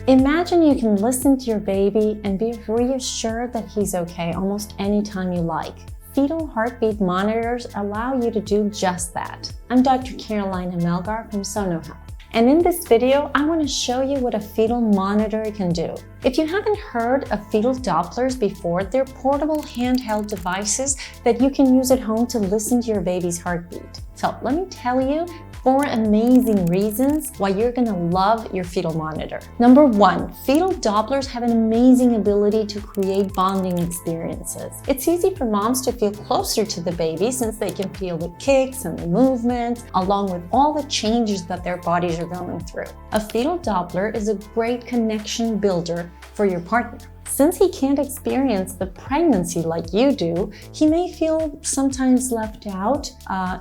Imagine you can listen to your baby and be reassured that he's okay almost anytime you like. Fetal heartbeat monitors allow you to do just that. I'm Dr. Carolina Melgar from Sono Health. And in this video, I want to show you what a fetal monitor can do. If you haven't heard of fetal Dopplers before, they're portable handheld devices that you can use at home to listen to your baby's heartbeat. So let me tell you 4 amazing reasons why you're going to love your fetal monitor. Number 1, fetal Dopplers have an amazing ability to create bonding experiences. It's easy for moms to feel closer to the baby since they can feel the kicks and the movements, along with all the changes that their bodies are going through. A fetal Doppler is a great connection builder for your partner. Since he can't experience the pregnancy like you do, he may feel sometimes left out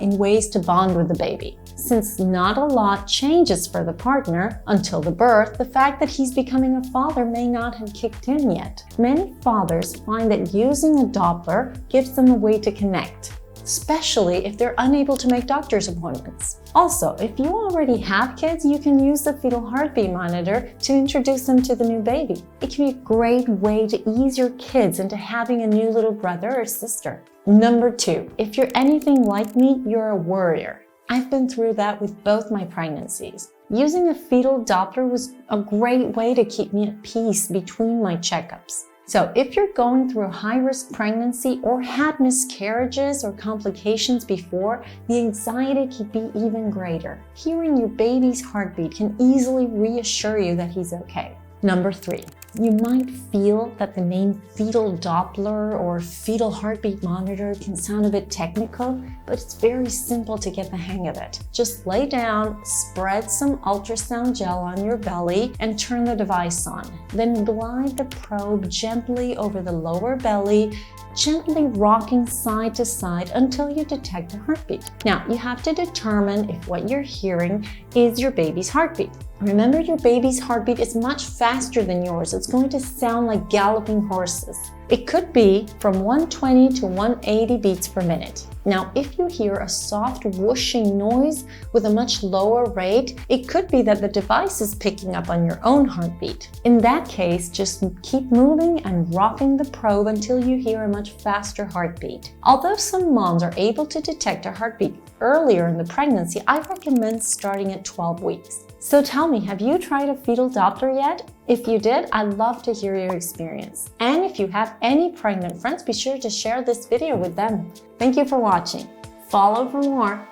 in ways to bond with the baby. Since not a lot changes for the partner until the birth, the fact that he's becoming a father may not have kicked in yet. Many fathers find that using a Doppler gives them a way to connect, especially if they're unable to make doctor's appointments. Also, if you already have kids, you can use the fetal heartbeat monitor to introduce them to the new baby. It can be a great way to ease your kids into having a new little brother or sister. Number 2, if you're anything like me, you're a worrier. I've been through that with both my pregnancies. Using a fetal Doppler was a great way to keep me at peace between my checkups. So if you're going through a high-risk pregnancy or had miscarriages or complications before, the anxiety can be even greater. Hearing your baby's heartbeat can easily reassure you that he's okay. Number 3, you might feel that the name fetal Doppler or fetal heartbeat monitor can sound a bit technical, but it's very simple to get the hang of it. Just lay down, spread some ultrasound gel on your belly, and turn the device on. Then glide the probe gently over the lower belly, gently rocking side to side until you detect a heartbeat. Now, you have to determine if what you're hearing is your baby's heartbeat. Remember, your baby's heartbeat is much faster than yours. It's going to sound like galloping horses. It could be from 120 to 180 beats per minute. Now, if you hear a soft whooshing noise with a much lower rate, it could be that the device is picking up on your own heartbeat. In that case, just keep moving and rocking the probe until you hear a much faster heartbeat. Although some moms are able to detect a heartbeat earlier in the pregnancy, I recommend starting at 12 weeks. So tell me, have you tried a fetal Doppler yet? If you did, I'd love to hear your experience. And if you have any pregnant friends, be sure to share this video with them. Thank you for watching. Follow for more.